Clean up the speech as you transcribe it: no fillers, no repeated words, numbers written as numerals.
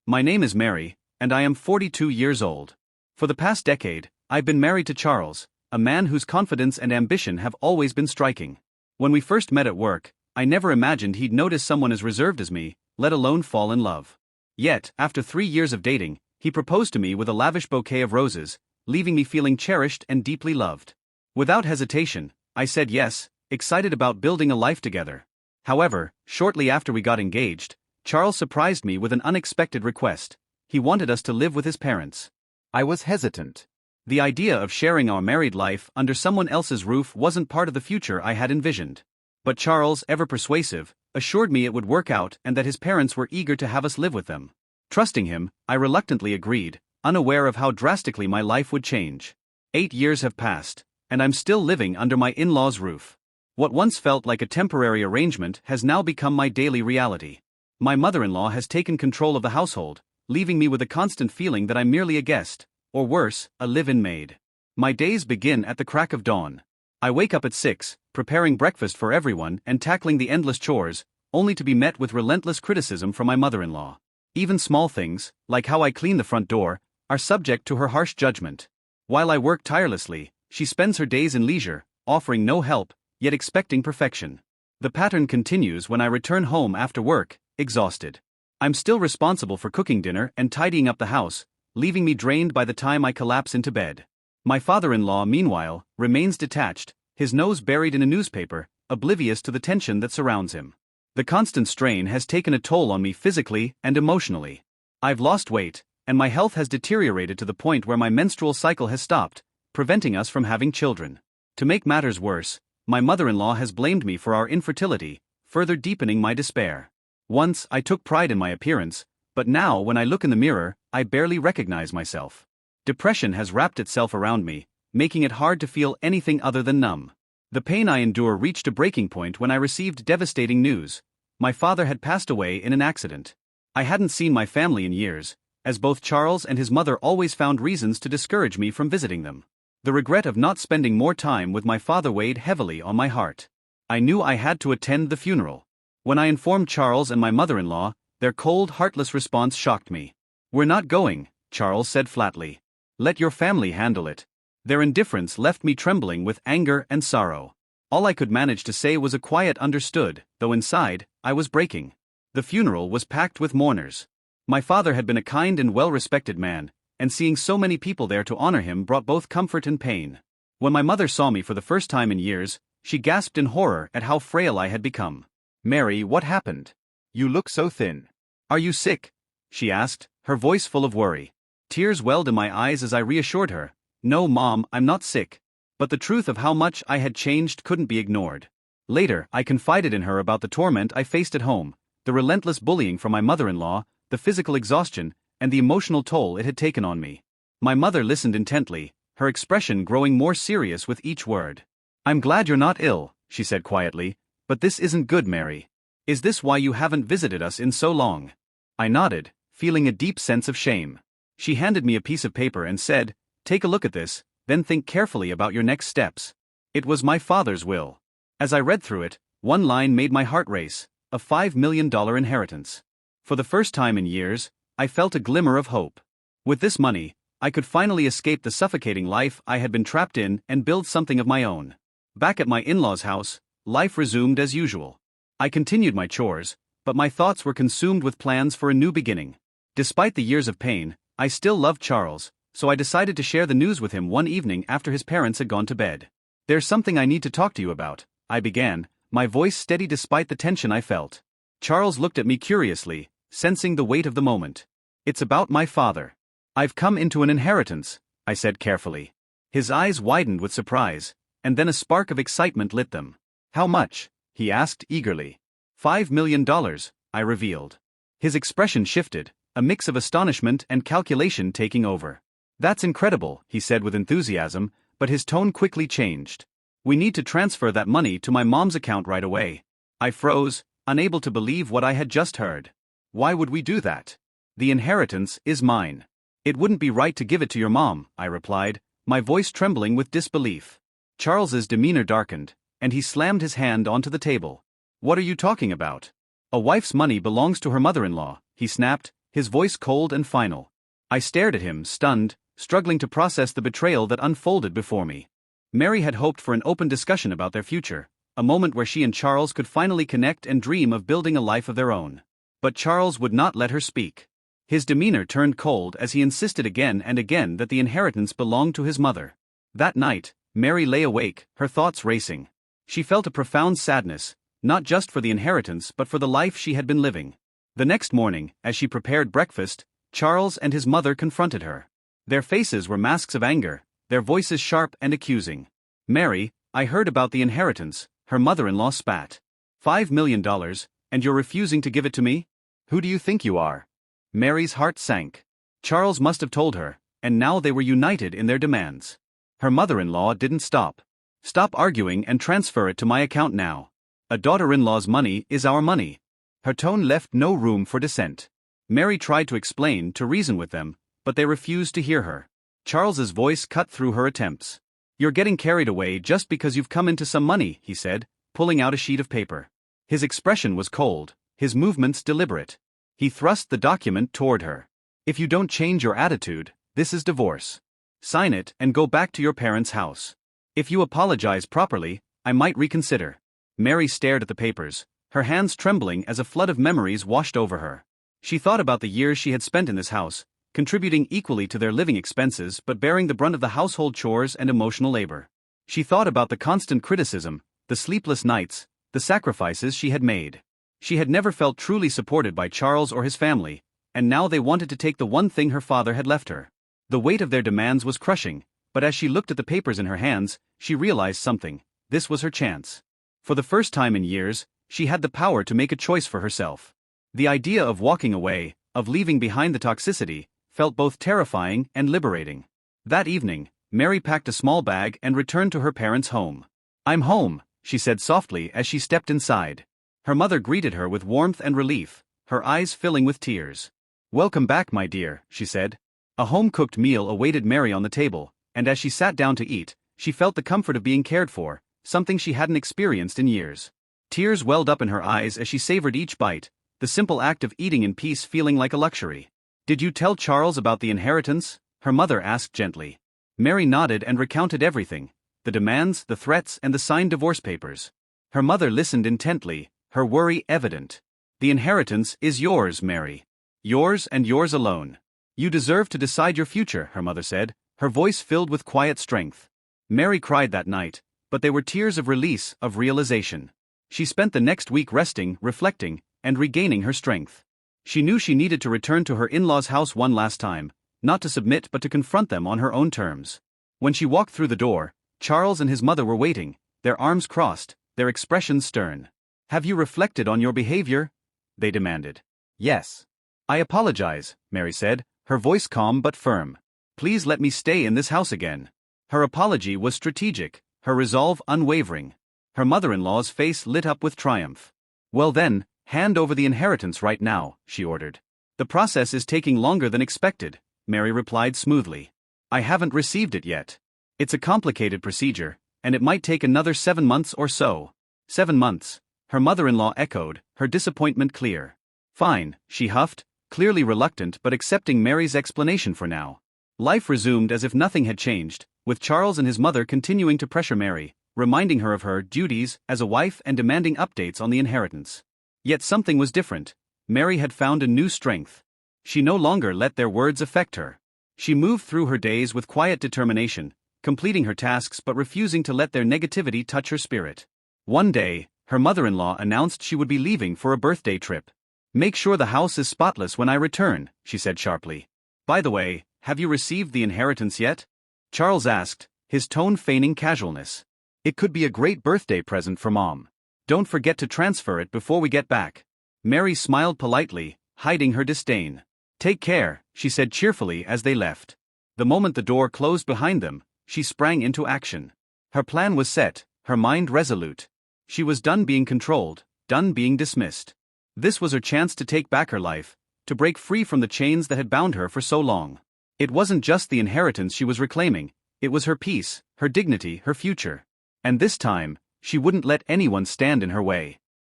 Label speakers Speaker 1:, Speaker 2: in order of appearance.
Speaker 1: My name is Mary, and I am 42 years old. For the past decade, I've been married to Charles, a man whose confidence and ambition have always been striking. When we first met at work, I never imagined he'd notice someone as reserved as me, let alone fall in love. Yet, after 3 years of dating, he proposed to me with a lavish bouquet of roses, leaving me feeling cherished and deeply loved. Without hesitation, I said yes, excited about building a life together. However, shortly after we got engaged, Charles surprised me with an unexpected request. He wanted us to live with his parents. I was hesitant. The idea of sharing our married life under someone else's roof wasn't part of the future I had envisioned. But Charles, ever persuasive, assured me it would work out and that his parents were eager to have us live with them. Trusting him, I reluctantly agreed, unaware of how drastically my life would change. 8 years have passed, and I'm still living under my in-laws' roof. What once felt like a temporary arrangement has now become my daily reality. My mother-in-law has taken control of the household, leaving me with a constant feeling that I'm merely a guest, or worse, a live-in maid. My days begin at the crack of dawn. I wake up at 6, preparing breakfast for everyone and tackling the endless chores, only to be met with relentless criticism from my mother-in-law. Even small things, like how I clean the front door, are subject to her harsh judgment. While I work tirelessly, she spends her days in leisure, offering no help, yet expecting perfection. The pattern continues when I return home after work, exhausted. I'm still responsible for cooking dinner and tidying up the house, leaving me drained by the time I collapse into bed. My father-in-law, meanwhile, remains detached, his nose buried in a newspaper, oblivious to the tension that surrounds him. The constant strain has taken a toll on me physically and emotionally. I've lost weight, and my health has deteriorated to the point where my menstrual cycle has stopped, preventing us from having children. To make matters worse, my mother-in-law has blamed me for our infertility, further deepening my despair. Once, I took pride in my appearance, but now when I look in the mirror, I barely recognize myself. Depression has wrapped itself around me, making it hard to feel anything other than numb. The pain I endure reached a breaking point when I received devastating news. My father had passed away in an accident. I hadn't seen my family in years, as both Charles and his mother always found reasons to discourage me from visiting them. The regret of not spending more time with my father weighed heavily on my heart. I knew I had to attend the funeral. When I informed Charles and my mother-in-law, their cold, heartless response shocked me. "We're not going," Charles said flatly. "Let your family handle it." Their indifference left me trembling with anger and sorrow. All I could manage to say was a quiet understood, though inside, I was breaking. The funeral was packed with mourners. My father had been a kind and well-respected man, and seeing so many people there to honor him brought both comfort and pain. When my mother saw me for the first time in years, she gasped in horror at how frail I had become. "Mary, what happened? You look so thin. Are you sick?" she asked, her voice full of worry. Tears welled in my eyes as I reassured her. "No, Mom, I'm not sick." But the truth of how much I had changed couldn't be ignored. Later, I confided in her about the torment I faced at home, the relentless bullying from my mother-in-law, the physical exhaustion, and the emotional toll it had taken on me. My mother listened intently, her expression growing more serious with each word. "I'm glad you're not ill," she said quietly, "but this isn't good, Mary. Is this why you haven't visited us in so long?" I nodded, feeling a deep sense of shame. She handed me a piece of paper and said, "Take a look at this, then think carefully about your next steps." It was my father's will. As I read through it, one line made my heart race: a $5 million inheritance. For the first time in years, I felt a glimmer of hope. With this money, I could finally escape the suffocating life I had been trapped in and build something of my own. Back at my in-laws' house, life resumed as usual. I continued my chores, but my thoughts were consumed with plans for a new beginning. Despite the years of pain, I still loved Charles, so I decided to share the news with him one evening after his parents had gone to bed. "There's something I need to talk to you about," I began, my voice steady despite the tension I felt. Charles looked at me curiously, sensing the weight of the moment. "It's about my father. I've come into an inheritance," I said carefully. His eyes widened with surprise, and then a spark of excitement lit them. "How much?" he asked eagerly. $5 million, I revealed. His expression shifted, a mix of astonishment and calculation taking over. "That's incredible," he said with enthusiasm, but his tone quickly changed. "We need to transfer that money to my mom's account right away." I froze, unable to believe what I had just heard. "Why would we do that? The inheritance is mine." "It wouldn't be right to give it to your mom," I replied, my voice trembling with disbelief. Charles's demeanor darkened, and he slammed his hand onto the table. "What are you talking about? A wife's money belongs to her mother-in-law," he snapped, his voice cold and final. I stared at him, stunned, struggling to process the betrayal that unfolded before me. Mary had hoped for an open discussion about their future, a moment where she and Charles could finally connect and dream of building a life of their own. But Charles would not let her speak. His demeanor turned cold as he insisted again and again that the inheritance belonged to his mother. That night, Mary lay awake, her thoughts racing. She felt a profound sadness, not just for the inheritance but for the life she had been living. The next morning, as she prepared breakfast, Charles and his mother confronted her. Their faces were masks of anger, their voices sharp and accusing. "Mary, I heard about the inheritance," her mother-in-law spat. $5 million, and you're refusing to give it to me? Who do you think you are?" Mary's heart sank. Charles must have told her, and now they were united in their demands. Her mother-in-law didn't stop. "Stop arguing and transfer it to my account now. A daughter-in-law's money is our money." Her tone left no room for dissent. Mary tried to explain, to reason with them, but they refused to hear her. Charles's voice cut through her attempts. "You're getting carried away just because you've come into some money," he said, pulling out a sheet of paper. His expression was cold, his movements deliberate. He thrust the document toward her. "If you don't change your attitude, this is divorce. Sign it and go back to your parents' house. If you apologize properly, I might reconsider." Mary stared at the papers, her hands trembling as a flood of memories washed over her. She thought about the years she had spent in this house, contributing equally to their living expenses but bearing the brunt of the household chores and emotional labor. She thought about the constant criticism, the sleepless nights, the sacrifices she had made. She had never felt truly supported by Charles or his family, and now they wanted to take the one thing her father had left her. The weight of their demands was crushing, but as she looked at the papers in her hands, she realized something: this was her chance. For the first time in years, she had the power to make a choice for herself. The idea of walking away, of leaving behind the toxicity, felt both terrifying and liberating. That evening, Mary packed a small bag and returned to her parents' home. "I'm home," she said softly as she stepped inside. Her mother greeted her with warmth and relief, her eyes filling with tears. "Welcome back, my dear," she said. A home-cooked meal awaited Mary on the table, and as she sat down to eat, she felt the comfort of being cared for, something she hadn't experienced in years. Tears welled up in her eyes as she savored each bite, the simple act of eating in peace feeling like a luxury. "Did you tell Charles about the inheritance?" her mother asked gently. Mary nodded and recounted everything: the demands, the threats, and the signed divorce papers. Her mother listened intently, her worry evident. "The inheritance is yours, Mary. Yours and yours alone. You deserve to decide your future," her mother said, her voice filled with quiet strength. Mary cried that night, but they were tears of release, of realization. She spent the next week resting, reflecting, and regaining her strength. She knew she needed to return to her in-laws' house one last time, not to submit but to confront them on her own terms. When she walked through the door, Charles and his mother were waiting, their arms crossed, their expressions stern. "Have you reflected on your behavior?" they demanded. "Yes. I apologize," Mary said, her voice calm but firm. "Please let me stay in this house again." Her apology was strategic, her resolve unwavering. Her mother-in-law's face lit up with triumph. "Well then, hand over the inheritance right now," she ordered. "The process is taking longer than expected," Mary replied smoothly. "I haven't received it yet. It's a complicated procedure, and it might take another 7 months or so." 7 months, her mother-in-law echoed, her disappointment clear. "Fine," she huffed, clearly reluctant but accepting Mary's explanation for now. Life resumed as if nothing had changed, with Charles and his mother continuing to pressure Mary, reminding her of her duties as a wife and demanding updates on the inheritance. Yet something was different. Mary had found a new strength. She no longer let their words affect her. She moved through her days with quiet determination, completing her tasks but refusing to let their negativity touch her spirit. One day, her mother-in-law announced she would be leaving for a birthday trip. "Make sure the house is spotless when I return," she said sharply. "By the way, have you received the inheritance yet?" Charles asked, his tone feigning casualness. "It could be a great birthday present for Mom. Don't forget to transfer it before we get back." Mary smiled politely, hiding her disdain. "Take care," she said cheerfully as they left. The moment the door closed behind them, she sprang into action. Her plan was set, her mind resolute. She was done being controlled, done being dismissed. This was her chance to take back her life, to break free from the chains that had bound her for so long. It wasn't just the inheritance she was reclaiming, it was her peace, her dignity, her future. And this time, she wouldn't let anyone stand in her way.